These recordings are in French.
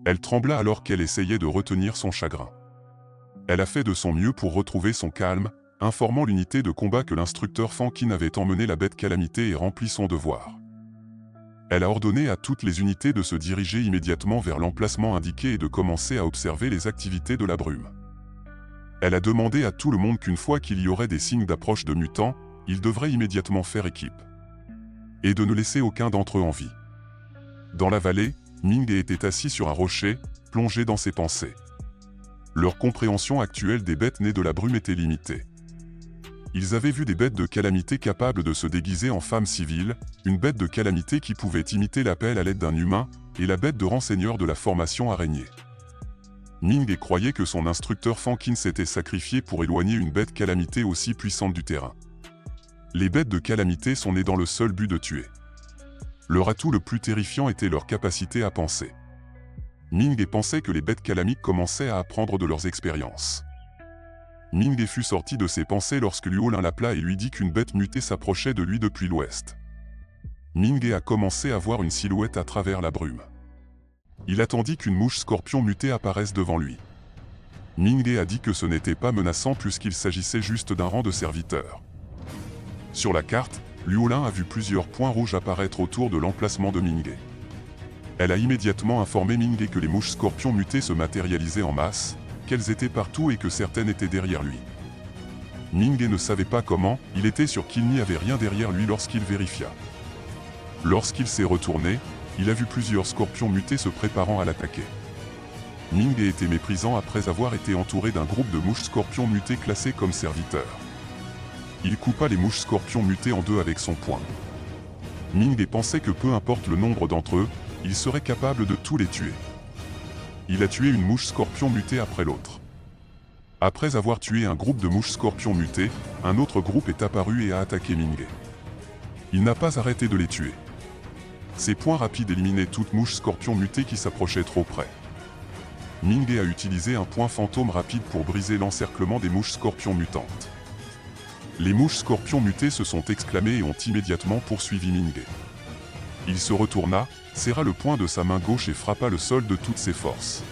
Elle trembla alors qu'elle essayait de retenir son chagrin. Elle a fait de son mieux pour retrouver son calme, informant l'unité de combat que l'instructeur Fankin avait emmené la bête calamité et rempli son devoir. Elle a ordonné à toutes les unités de se diriger immédiatement vers l'emplacement indiqué et de commencer à observer les activités de la brume. Elle a demandé à tout le monde qu'une fois qu'il y aurait des signes d'approche de mutants, ils devraient immédiatement faire équipe. Et de ne laisser aucun d'entre eux en vie. Dans la vallée, Ming était assis sur un rocher, plongé dans ses pensées. Leur compréhension actuelle des bêtes nées de la brume était limitée. Ils avaient vu des bêtes de calamité capables de se déguiser en femmes civiles, une bête de calamité qui pouvait imiter l'appel à l'aide d'un humain, et la bête de renseigneur de la formation araignée. Ming croyait que son instructeur Fankin s'était sacrifié pour éloigner une bête calamité aussi puissante du terrain. Les bêtes de calamité sont nées dans le seul but de tuer. Leur atout le plus terrifiant était leur capacité à penser. Ming pensait que les bêtes calamiques commençaient à apprendre de leurs expériences. Ming fut sorti de ses pensées lorsque Luo Lin l'appela et lui dit qu'une bête mutée s'approchait de lui depuis l'ouest. Ming a commencé à voir une silhouette à travers la brume. Il attendit qu'une mouche scorpion mutée apparaisse devant lui. Ming a dit que ce n'était pas menaçant puisqu'il s'agissait juste d'un rang de serviteurs. Sur la carte, Luo Lin a vu plusieurs points rouges apparaître autour de l'emplacement de Ming. Elle a immédiatement informé Ming que les mouches scorpions mutées se matérialisaient en masse, qu'elles étaient partout et que certaines étaient derrière lui. Ming ne savait pas comment, il était sûr qu'il n'y avait rien derrière lui lorsqu'il vérifia. Lorsqu'il s'est retourné, il a vu plusieurs scorpions mutés se préparant à l'attaquer. Ming était méprisant après avoir été entouré d'un groupe de mouches scorpions mutées classées comme serviteurs. Il coupa les mouches scorpions mutées en deux avec son poing. Ming pensait que peu importe le nombre d'entre eux, il serait capable de tous les tuer. Il a tué une mouche scorpion mutée après l'autre. Après avoir tué un groupe de mouches scorpions mutées, un autre groupe est apparu et a attaqué Ming. Il n'a pas arrêté de les tuer. Ses poings rapides éliminaient toute mouche scorpion mutée qui s'approchait trop près. Ming a utilisé un point fantôme rapide pour briser l'encerclement des mouches scorpions mutantes. Les mouches scorpions mutées se sont exclamées et ont immédiatement poursuivi Ming. Il se retourna, serra le poing de sa main gauche et frappa le sol de toutes ses forces.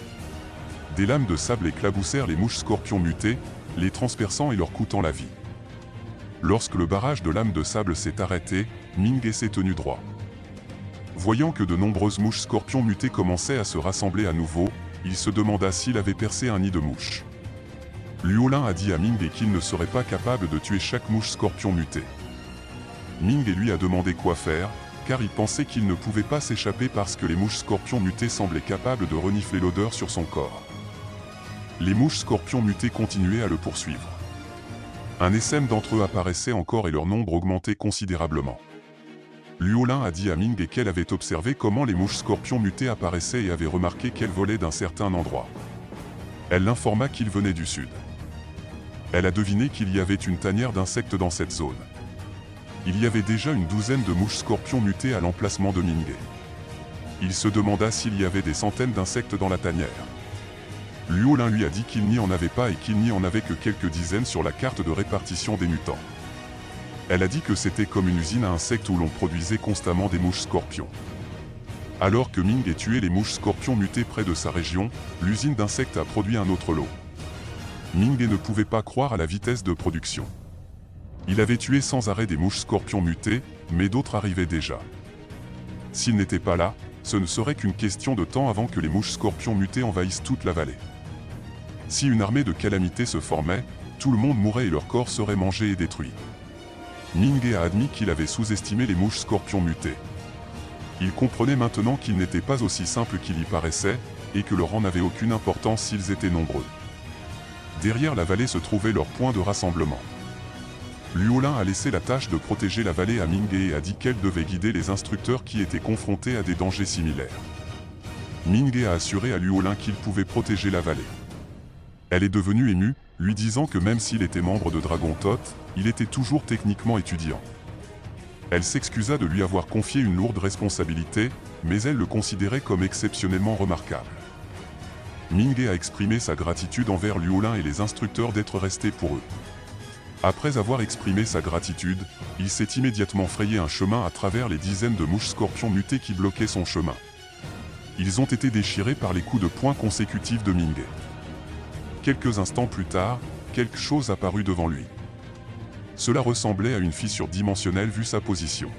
Des lames de sable éclaboussèrent les mouches scorpions mutées, les transperçant et leur coûtant la vie. Lorsque le barrage de lames de sable s'est arrêté, Ming s'est tenu droit. Voyant que de nombreuses mouches scorpions mutées commençaient à se rassembler à nouveau, il se demanda s'il avait percé un nid de mouches. Luo Lin a dit à Ming qu'il ne serait pas capable de tuer chaque mouche scorpion mutée. Ming lui a demandé quoi faire, car il pensait qu'il ne pouvait pas s'échapper parce que les mouches scorpions mutées semblaient capables de renifler l'odeur sur son corps. Les mouches scorpions mutées continuaient à le poursuivre. Un essaim d'entre eux apparaissait encore et leur nombre augmentait considérablement. Luo Lin a dit à Ming qu'elle avait observé comment les mouches scorpions mutées apparaissaient et avait remarqué qu'elles volaient d'un certain endroit. Elle l'informa qu'ils venaient du sud. Elle a deviné qu'il y avait une tanière d'insectes dans cette zone. Il y avait déjà une douzaine de mouches scorpions mutées à l'emplacement de Ming. Il se demanda s'il y avait des centaines d'insectes dans la tanière. Luo Lin lui a dit qu'il n'y en avait pas et qu'il n'y en avait que quelques dizaines sur la carte de répartition des mutants. Elle a dit que c'était comme une usine à insectes où l'on produisait constamment des mouches scorpions. Alors que Ming ait tué les mouches scorpions mutées près de sa région, l'usine d'insectes a produit un autre lot. Ming ne pouvait pas croire à la vitesse de production. Il avait tué sans arrêt des mouches scorpions mutées, mais d'autres arrivaient déjà. S'il n'était pas là, ce ne serait qu'une question de temps avant que les mouches scorpions mutées envahissent toute la vallée. Si une armée de calamités se formait, tout le monde mourrait et leur corps serait mangé et détruit. Ming a admis qu'il avait sous-estimé les mouches scorpions mutées. Il comprenait maintenant qu'ils n'étaient pas aussi simples qu'il y paraissait, et que leur rang n'avait aucune importance s'ils étaient nombreux. Derrière la vallée se trouvait leur point de rassemblement. Luo Lin a laissé la tâche de protéger la vallée à Ming et a dit qu'elle devait guider les instructeurs qui étaient confrontés à des dangers similaires. Ming a assuré à Luo Lin qu'il pouvait protéger la vallée. Elle est devenue émue, lui disant que même s'il était membre de Dragon Tot, il était toujours techniquement étudiant. Elle s'excusa de lui avoir confié une lourde responsabilité, mais elle le considérait comme exceptionnellement remarquable. Ming a exprimé sa gratitude envers Luo Lin et les instructeurs d'être restés pour eux. Après avoir exprimé sa gratitude, il s'est immédiatement frayé un chemin à travers les dizaines de mouches scorpions mutées qui bloquaient son chemin. Ils ont été déchirés par les coups de poing consécutifs de Minghe. Quelques instants plus tard, quelque chose apparut devant lui. Cela ressemblait à une fissure dimensionnelle vu sa position.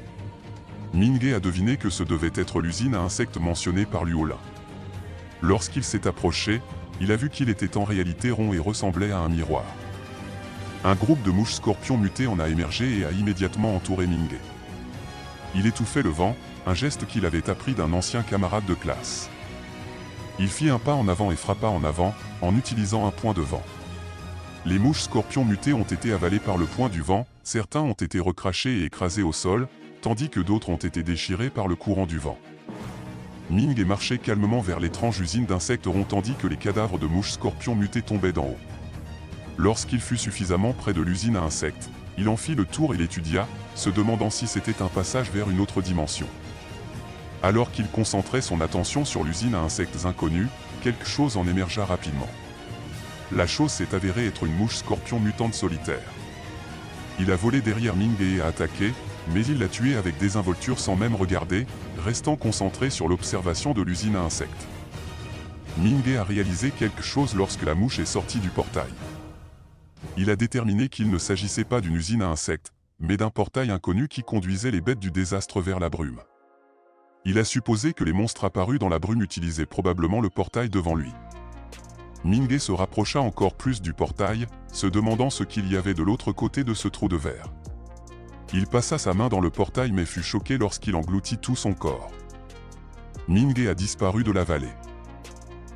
Minghe a deviné que ce devait être l'usine à insectes mentionnée par Luo Lin. Lorsqu'il s'est approché, il a vu qu'il était en réalité rond et ressemblait à un miroir. Un groupe de mouches scorpions mutées en a émergé et a immédiatement entouré Minghe. Il étouffait le vent, un geste qu'il avait appris d'un ancien camarade de classe. Il fit un pas en avant et frappa en avant, en utilisant un point de vent. Les mouches scorpions mutées ont été avalées par le point du vent, certains ont été recrachés et écrasés au sol, tandis que d'autres ont été déchirés par le courant du vent. Minghe marchait calmement vers l'étrange usine d'insectes ronds tandis que les cadavres de mouches scorpions mutées tombaient d'en haut. Lorsqu'il fut suffisamment près de l'usine à insectes, il en fit le tour et l'étudia, se demandant si c'était un passage vers une autre dimension. Alors qu'il concentrait son attention sur l'usine à insectes inconnus, quelque chose en émergea rapidement. La chose s'est avérée être une mouche scorpion mutante solitaire. Il a volé derrière Minghe et a attaqué, mais il l'a tué avec désinvolture sans même regarder, restant concentré sur l'observation de l'usine à insectes. Minghe a réalisé quelque chose lorsque la mouche est sortie du portail. Il a déterminé qu'il ne s'agissait pas d'une usine à insectes, mais d'un portail inconnu qui conduisait les bêtes du désastre vers la brume. Il a supposé que les monstres apparus dans la brume utilisaient probablement le portail devant lui. Minghe se rapprocha encore plus du portail, se demandant ce qu'il y avait de l'autre côté de ce trou de verre. Il passa sa main dans le portail mais fut choqué lorsqu'il engloutit tout son corps. Minghe a disparu de la vallée.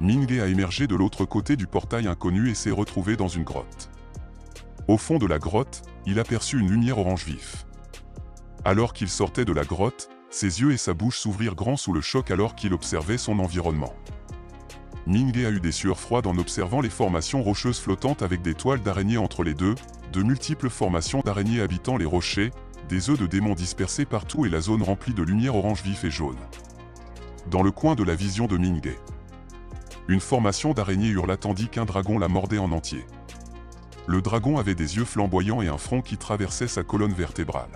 Minghe a émergé de l'autre côté du portail inconnu et s'est retrouvé dans une grotte. Au fond de la grotte, il aperçut une lumière orange vif. Alors qu'il sortait de la grotte, ses yeux et sa bouche s'ouvrirent grands sous le choc alors qu'il observait son environnement. Minghe a eu des sueurs froides en observant les formations rocheuses flottantes avec des toiles d'araignées entre les deux, de multiples formations d'araignées habitant les rochers, des œufs de démons dispersés partout et la zone remplie de lumière orange vif et jaune. Dans le coin de la vision de Minghe, une formation d'araignées hurla tandis qu'un dragon la mordait en entier. Le dragon avait des yeux flamboyants et un front qui traversait sa colonne vertébrale.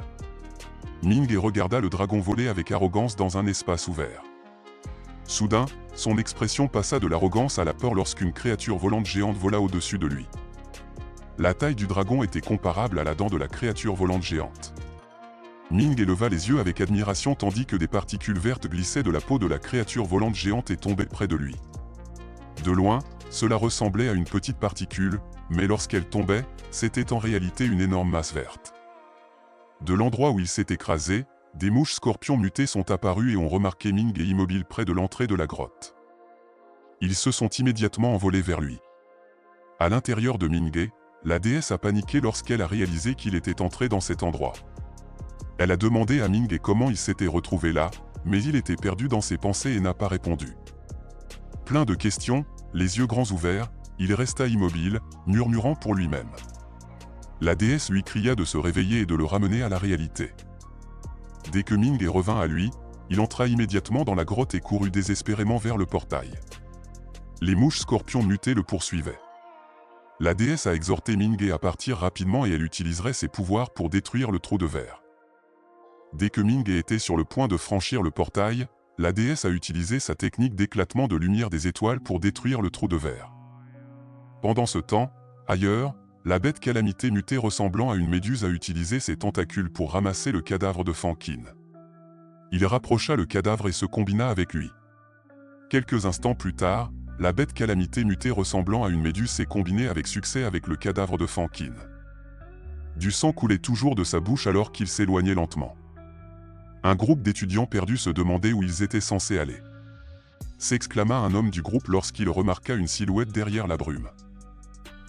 Minghe regarda le dragon voler avec arrogance dans un espace ouvert. Soudain, son expression passa de l'arrogance à la peur lorsqu'une créature volante géante vola au-dessus de lui. La taille du dragon était comparable à la dent de la créature volante géante. Minghe leva les yeux avec admiration tandis que des particules vertes glissaient de la peau de la créature volante géante et tombaient près de lui. De loin, cela ressemblait à une petite particule, mais lorsqu'elle tombait, c'était en réalité une énorme masse verte. De l'endroit où il s'est écrasé, des mouches scorpions mutées sont apparues et ont remarqué Minghe immobile près de l'entrée de la grotte. Ils se sont immédiatement envolés vers lui. À l'intérieur de Minghe, la déesse a paniqué lorsqu'elle a réalisé qu'il était entré dans cet endroit. Elle a demandé à Minghe comment il s'était retrouvé là, mais il était perdu dans ses pensées et n'a pas répondu. Plein de questions, les yeux grands ouverts, il resta immobile, murmurant pour lui-même. La déesse lui cria de se réveiller et de le ramener à la réalité. Dès que Minghe revint à lui, il entra immédiatement dans la grotte et courut désespérément vers le portail. Les mouches scorpions mutées le poursuivaient. La déesse a exhorté Minghe à partir rapidement et elle utiliserait ses pouvoirs pour détruire le trou de verre. Dès que Minghe était sur le point de franchir le portail, la déesse a utilisé sa technique d'éclatement de lumière des étoiles pour détruire le trou de verre. Pendant ce temps, ailleurs, la bête calamité mutée ressemblant à une méduse a utilisé ses tentacules pour ramasser le cadavre de Fankin. Il rapprocha le cadavre et se combina avec lui. Quelques instants plus tard, la bête calamité mutée ressemblant à une méduse s'est combinée avec succès avec le cadavre de Fankin. Du sang coulait toujours de sa bouche alors qu'il s'éloignait lentement. Un groupe d'étudiants perdus se demandait où ils étaient censés aller. S'exclama un homme du groupe lorsqu'il remarqua une silhouette derrière la brume.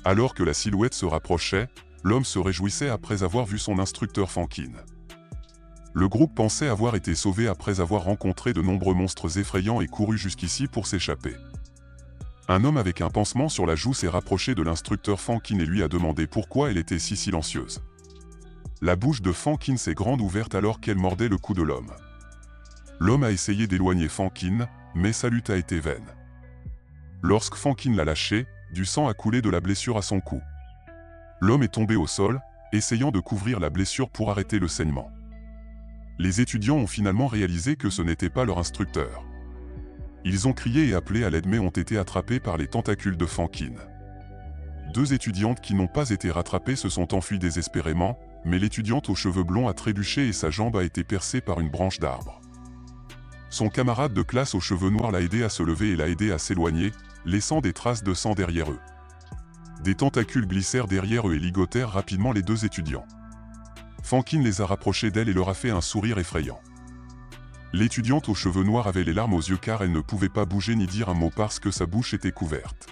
Alors que la silhouette se rapprochait, l'homme se réjouissait après avoir vu son instructeur Fankin. Le groupe pensait avoir été sauvé après avoir rencontré de nombreux monstres effrayants et couru jusqu'ici pour s'échapper. Un homme avec un pansement sur la joue s'est rapproché de l'instructeur Fankin et lui a demandé pourquoi elle était si silencieuse. La bouche de Fankin s'est grande ouverte alors qu'elle mordait le cou de l'homme. L'homme a essayé d'éloigner Fankin, mais sa lutte a été vaine. Lorsque Fankin l'a lâché, du sang a coulé de la blessure à son cou. L'homme est tombé au sol, essayant de couvrir la blessure pour arrêter le saignement. Les étudiants ont finalement réalisé que ce n'était pas leur instructeur. Ils ont crié et appelé à l'aide mais ont été attrapés par les tentacules de Fankin. 2 étudiantes qui n'ont pas été rattrapées se sont enfuies désespérément, mais l'étudiante aux cheveux blonds a trébuché et sa jambe a été percée par une branche d'arbre. Son camarade de classe aux cheveux noirs l'a aidé à se lever et l'a aidé à s'éloigner, laissant des traces de sang derrière eux. Des tentacules glissèrent derrière eux et ligotèrent rapidement les 2 étudiants. Fankin les a rapprochés d'elle et leur a fait un sourire effrayant. L'étudiante aux cheveux noirs avait les larmes aux yeux car elle ne pouvait pas bouger ni dire un mot parce que sa bouche était couverte.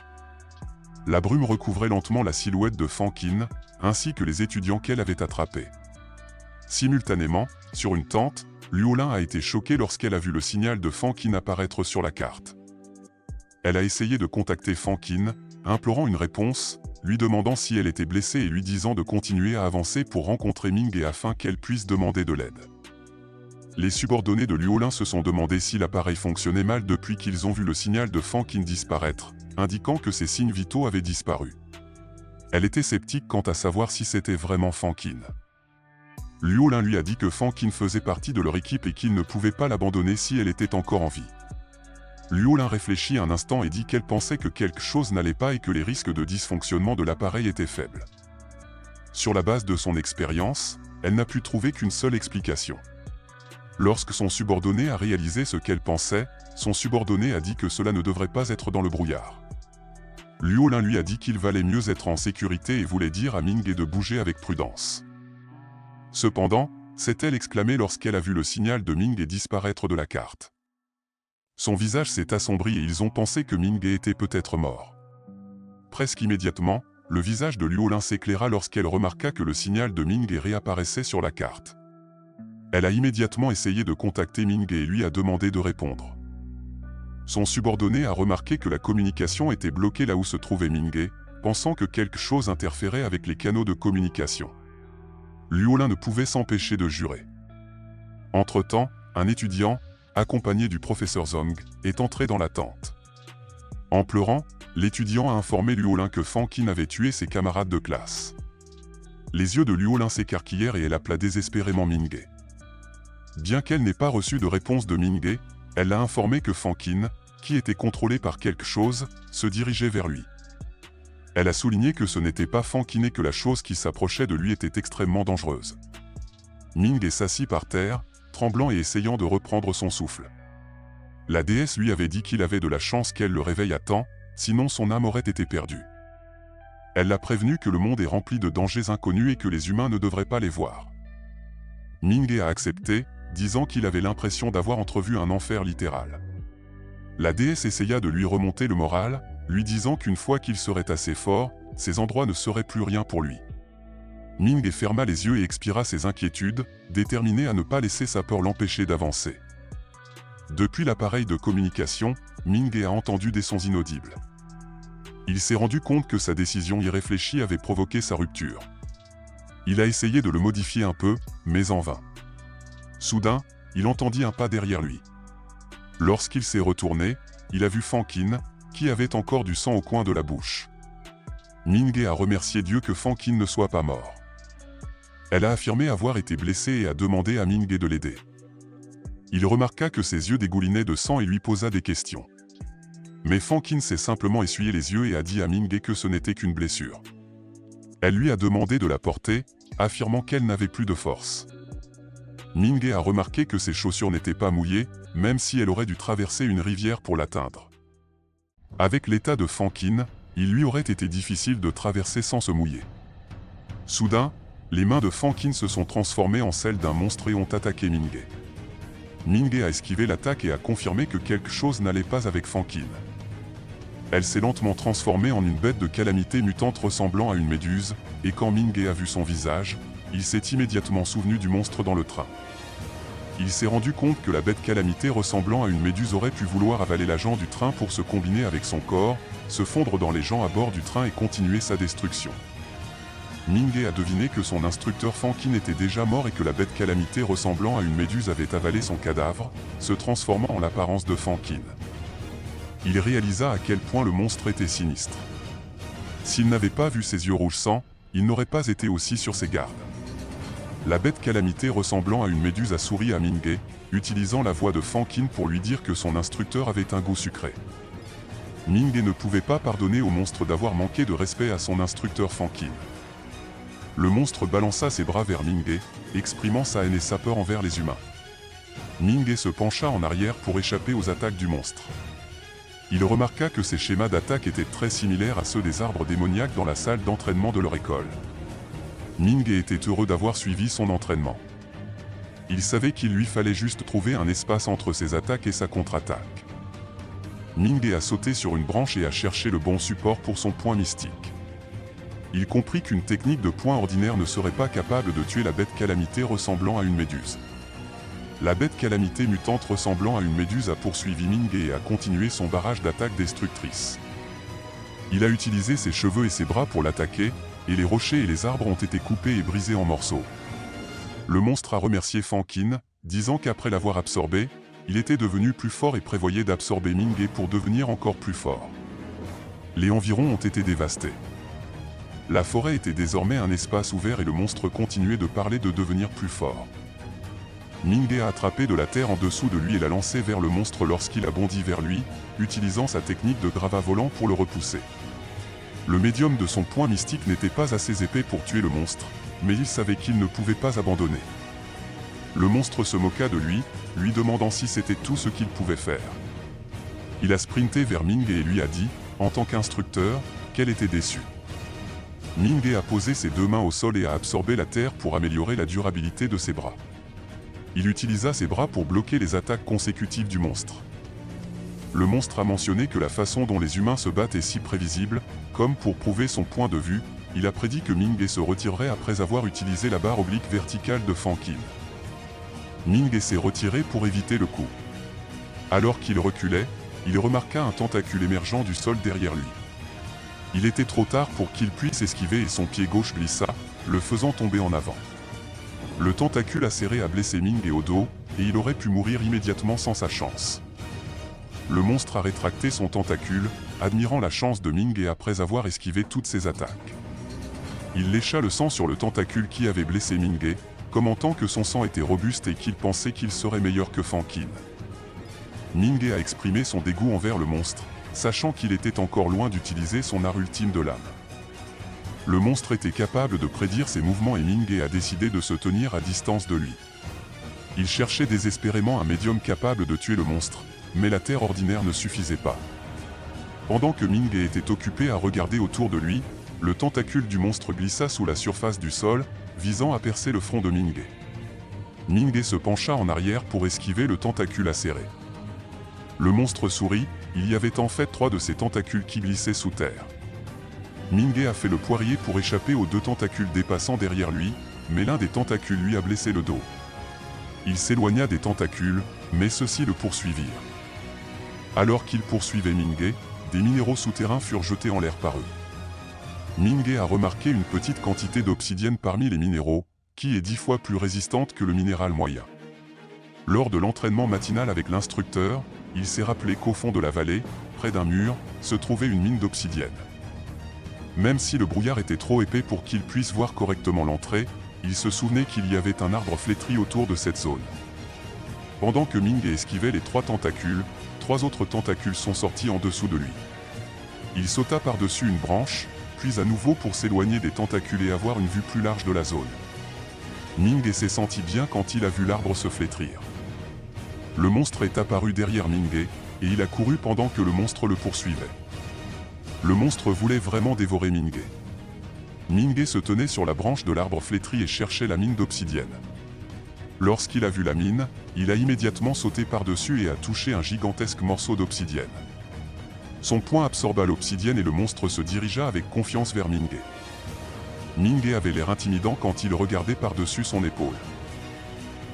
La brume recouvrait lentement la silhouette de Fankin, ainsi que les étudiants qu'elle avait attrapés. Simultanément, sur une tente, Luolin a été choquée lorsqu'elle a vu le signal de Fankin apparaître sur la carte. Elle a essayé de contacter Fankin, implorant une réponse, lui demandant si elle était blessée et lui disant de continuer à avancer pour rencontrer Ming afin qu'elle puisse demander de l'aide. Les subordonnés de Luolin se sont demandé si l'appareil fonctionnait mal depuis qu'ils ont vu le signal de Fankin disparaître, indiquant que ses signes vitaux avaient disparu. Elle était sceptique quant à savoir si c'était vraiment Fankin. Luolin lui a dit que Fankin faisait partie de leur équipe et qu'il ne pouvait pas l'abandonner si elle était encore en vie. Luolin réfléchit un instant et dit qu'elle pensait que quelque chose n'allait pas et que les risques de dysfonctionnement de l'appareil étaient faibles. Sur la base de son expérience, elle n'a pu trouver qu'une seule explication. Lorsque son subordonné a réalisé ce qu'elle pensait, son subordonné a dit que cela ne devrait pas être dans le brouillard. Luolin lui a dit qu'il valait mieux être en sécurité et voulait dire à Ming de bouger avec prudence. Cependant, s'est-elle exclamée lorsqu'elle a vu le signal de Ming disparaître de la carte. Son visage s'est assombri et ils ont pensé que Ming était peut-être mort. Presque immédiatement, le visage de Luolin s'éclaira lorsqu'elle remarqua que le signal de Ming réapparaissait sur la carte. Elle a immédiatement essayé de contacter Ming et lui a demandé de répondre. Son subordonné a remarqué que la communication était bloquée là où se trouvait Ming, pensant que quelque chose interférait avec les canaux de communication. Luolin ne pouvait s'empêcher de jurer. Entre-temps, un étudiant, accompagné du professeur Zong, est entré dans la tente. En pleurant, l'étudiant a informé Luolin que Fankin avait tué ses camarades de classe. Les yeux de Luolin s'écarquillèrent et elle appela désespérément Ming. Bien qu'elle n'ait pas reçu de réponse de Ming, elle l'a informé que Fankin, qui était contrôlé par quelque chose, se dirigeait vers lui. Elle a souligné que ce n'était pas Fankin et que la chose qui s'approchait de lui était extrêmement dangereuse. Ming s'assit par terre, tremblant et essayant de reprendre son souffle. La déesse lui avait dit qu'il avait de la chance qu'elle le réveille à temps, sinon son âme aurait été perdue. Elle l'a prévenu que le monde est rempli de dangers inconnus et que les humains ne devraient pas les voir. Ming a accepté, disant qu'il avait l'impression d'avoir entrevu un enfer littéral. La déesse essaya de lui remonter le moral, lui disant qu'une fois qu'il serait assez fort, ces endroits ne seraient plus rien pour lui. Ming ferma les yeux et expira ses inquiétudes, déterminé à ne pas laisser sa peur l'empêcher d'avancer. Depuis l'appareil de communication, Ming a entendu des sons inaudibles. Il s'est rendu compte que sa décision irréfléchie avait provoqué sa rupture. Il a essayé de le modifier un peu, mais en vain. Soudain, il entendit un pas derrière lui. Lorsqu'il s'est retourné, il a vu Fankin, qui avait encore du sang au coin de la bouche. Ming a remercié Dieu que Fankin ne soit pas mort. Elle a affirmé avoir été blessée et a demandé à Ming de l'aider. Il remarqua que ses yeux dégoulinaient de sang et lui posa des questions. Mais Fankin s'est simplement essuyé les yeux et a dit à Ming que ce n'était qu'une blessure. Elle lui a demandé de la porter, affirmant qu'elle n'avait plus de force. Ming a remarqué que ses chaussures n'étaient pas mouillées, même si elle aurait dû traverser une rivière pour l'atteindre. Avec l'état de Fankin, il lui aurait été difficile de traverser sans se mouiller. Soudain, les mains de Fankin se sont transformées en celles d'un monstre et ont attaqué Ming. Ming a esquivé l'attaque et a confirmé que quelque chose n'allait pas avec Fankin. Elle s'est lentement transformée en une bête de calamité mutante ressemblant à une méduse, et quand Ming a vu son visage, il s'est immédiatement souvenu du monstre dans le train. Il s'est rendu compte que la bête calamité ressemblant à une méduse aurait pu vouloir avaler l'agent du train pour se combiner avec son corps, se fondre dans les gens à bord du train et continuer sa destruction. Ming a deviné que son instructeur Fankin était déjà mort et que la bête calamité ressemblant à une méduse avait avalé son cadavre, se transformant en l'apparence de Fankin. Il réalisa à quel point le monstre était sinistre. S'il n'avait pas vu ses yeux rouge sang, il n'aurait pas été aussi sur ses gardes. La bête calamité ressemblant à une méduse a souri à Ming, utilisant la voix de Fankin pour lui dire que son instructeur avait un goût sucré. Minghe ne pouvait pas pardonner au monstre d'avoir manqué de respect à son instructeur Fankin. Le monstre balança ses bras vers Minghe, exprimant sa haine et sa peur envers les humains. Minghe se pencha en arrière pour échapper aux attaques du monstre. Il remarqua que ses schémas d'attaque étaient très similaires à ceux des arbres démoniaques dans la salle d'entraînement de leur école. Minghe était heureux d'avoir suivi son entraînement. Il savait qu'il lui fallait juste trouver un espace entre ses attaques et sa contre-attaque. Minghe a sauté sur une branche et a cherché le bon support pour son poing mystique. Il comprit qu'une technique de poing ordinaire ne serait pas capable de tuer la bête calamité ressemblant à une méduse. La bête calamité mutante ressemblant à une méduse a poursuivi Minghe et a continué son barrage d'attaque destructrice. Il a utilisé ses cheveux et ses bras pour l'attaquer, et les rochers et les arbres ont été coupés et brisés en morceaux. Le monstre a remercié Fankin, disant qu'après l'avoir absorbé, il était devenu plus fort et prévoyait d'absorber Minghe pour devenir encore plus fort. Les environs ont été dévastés. La forêt était désormais un espace ouvert et le monstre continuait de parler de devenir plus fort. Minghe a attrapé de la terre en dessous de lui et l'a lancé vers le monstre lorsqu'il a bondi vers lui, utilisant sa technique de gravat volant pour le repousser. Le médium de son poing mystique n'était pas assez épais pour tuer le monstre, mais il savait qu'il ne pouvait pas abandonner. Le monstre se moqua de lui demandant si c'était tout ce qu'il pouvait faire. Il a sprinté vers Minghe et lui a dit, en tant qu'instructeur, qu'elle était déçue. Minghe a posé ses deux mains au sol et a absorbé la terre pour améliorer la durabilité de ses bras. Il utilisa ses bras pour bloquer les attaques consécutives du monstre. Le monstre a mentionné que la façon dont les humains se battent est si prévisible, comme pour prouver son point de vue, il a prédit que Minghe se retirerait après avoir utilisé la barre oblique verticale de Fankin. Minghe s'est retiré pour éviter le coup. Alors qu'il reculait, il remarqua un tentacule émergeant du sol derrière lui. Il était trop tard pour qu'il puisse esquiver et son pied gauche glissa, le faisant tomber en avant. Le tentacule acéré a blessé Minghe au dos, et il aurait pu mourir immédiatement sans sa chance. Le monstre a rétracté son tentacule, admirant la chance de Minghe après avoir esquivé toutes ses attaques. Il lécha le sang sur le tentacule qui avait blessé Minghe, commentant que son sang était robuste et qu'il pensait qu'il serait meilleur que Fankin. Minghe a exprimé son dégoût envers le monstre, sachant qu'il était encore loin d'utiliser son art ultime de l'âme. Le monstre était capable de prédire ses mouvements et Minghe a décidé de se tenir à distance de lui. Il cherchait désespérément un médium capable de tuer le monstre, mais la terre ordinaire ne suffisait pas. Pendant que Minghe était occupé à regarder autour de lui, le tentacule du monstre glissa sous la surface du sol, visant à percer le front de Minghe. Minghe se pencha en arrière pour esquiver le tentacule acéré. Le monstre sourit, il y avait en fait 3 de ces tentacules qui glissaient sous terre. Minghe a fait le poirier pour échapper aux 2 tentacules dépassant derrière lui, mais l'un des tentacules lui a blessé le dos. Il s'éloigna des tentacules, mais ceux-ci le poursuivirent. Alors qu'il poursuivait Minghe, des minéraux souterrains furent jetés en l'air par eux. Minghe a remarqué une petite quantité d'obsidienne parmi les minéraux, qui est 10 fois plus résistante que le minéral moyen. Lors de l'entraînement matinal avec l'instructeur, il s'est rappelé qu'au fond de la vallée, près d'un mur, se trouvait une mine d'obsidienne. Même si le brouillard était trop épais pour qu'il puisse voir correctement l'entrée, il se souvenait qu'il y avait un arbre flétri autour de cette zone. Pendant que Minghe esquivait les 3 tentacules, 3 autres tentacules sont sortis en dessous de lui. Il sauta par-dessus une branche, puis à nouveau pour s'éloigner des tentacules et avoir une vue plus large de la zone. Minghe s'est senti bien quand il a vu l'arbre se flétrir. Le monstre est apparu derrière Minghe, et il a couru pendant que le monstre le poursuivait. Le monstre voulait vraiment dévorer Minghe. Minghe se tenait sur la branche de l'arbre flétri et cherchait la mine d'obsidienne. Lorsqu'il a vu la mine, il a immédiatement sauté par-dessus et a touché un gigantesque morceau d'obsidienne. Son poing absorba l'obsidienne et le monstre se dirigea avec confiance vers Minghe. Minghe avait l'air intimidant quand il regardait par-dessus son épaule.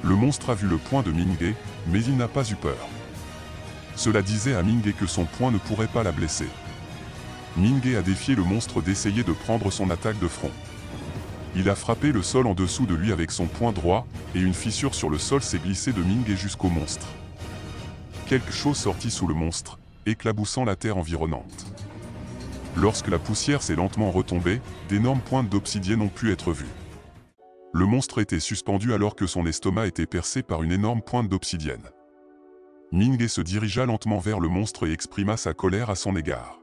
Le monstre a vu le poing de Minghe, mais il n'a pas eu peur. Cela disait à Minghe que son poing ne pourrait pas la blesser. Minghe a défié le monstre d'essayer de prendre son attaque de front. Il a frappé le sol en dessous de lui avec son poing droit, et une fissure sur le sol s'est glissée de Minghe jusqu'au monstre. Quelque chose sortit sous le monstre, éclaboussant la terre environnante. Lorsque la poussière s'est lentement retombée, d'énormes pointes d'obsidienne ont pu être vues. Le monstre était suspendu alors que son estomac était percé par une énorme pointe d'obsidienne. Ming-Ge se dirigea lentement vers le monstre et exprima sa colère à son égard.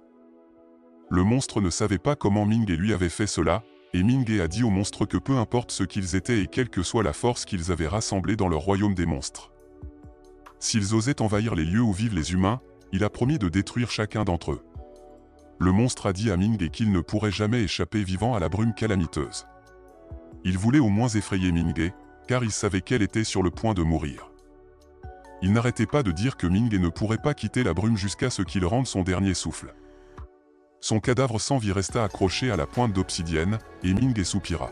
Le monstre ne savait pas comment Ming-Ge lui avait fait cela, et Ming-Ge a dit au monstre que peu importe ce qu'ils étaient et quelle que soit la force qu'ils avaient rassemblée dans leur royaume des monstres, s'ils osaient envahir les lieux où vivent les humains, il a promis de détruire chacun d'entre eux. Le monstre a dit à Ming-Ge qu'il ne pourrait jamais échapper vivant à la brume calamiteuse. Il voulait au moins effrayer Ming-Ge, car il savait qu'elle était sur le point de mourir. Il n'arrêtait pas de dire que Ming-Ge ne pourrait pas quitter la brume jusqu'à ce qu'il rende son dernier souffle. Son cadavre sans vie resta accroché à la pointe d'obsidienne, et Ming-Ge soupira.